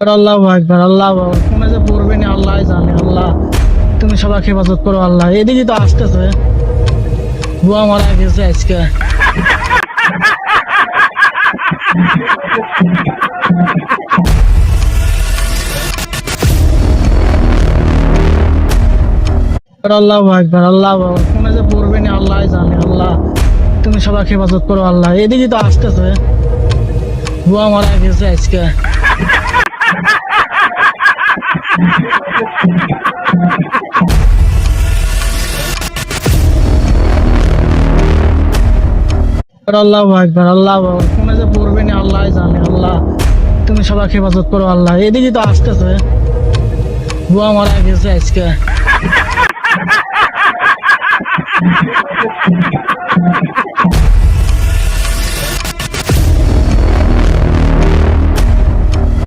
আল্লাহু আকবার, আল্লাহু আকবার। কোনে যে পড়বে না আল্লাহ জানে। আল্লাহ তুমি সবাইকে হেফাজত করো আল্লাহ। এদিকে তো আসতেছে, বুয়া মারা গেছে আজকে। আল্লাহু আকবার, আল্লাহু আকবার। কোনে যে পড়বে না আল্লাহ জানে। আল্লাহ তুমি সবাইকে হেফাজত করো আল্লাহ। এদিকে তো আসতেছে, বুয়া মারা গেছে আজকে। আল্লাহু আকবার, আল্লাহু আকবার। কোনে যে পড়বে না আল্লাহ জানে। আল্লাহ তুমি সবাইকে হেফাজত করো আল্লাহ। এদিকে তো আসতেছে, বুয়া মারা গেছে আজকে।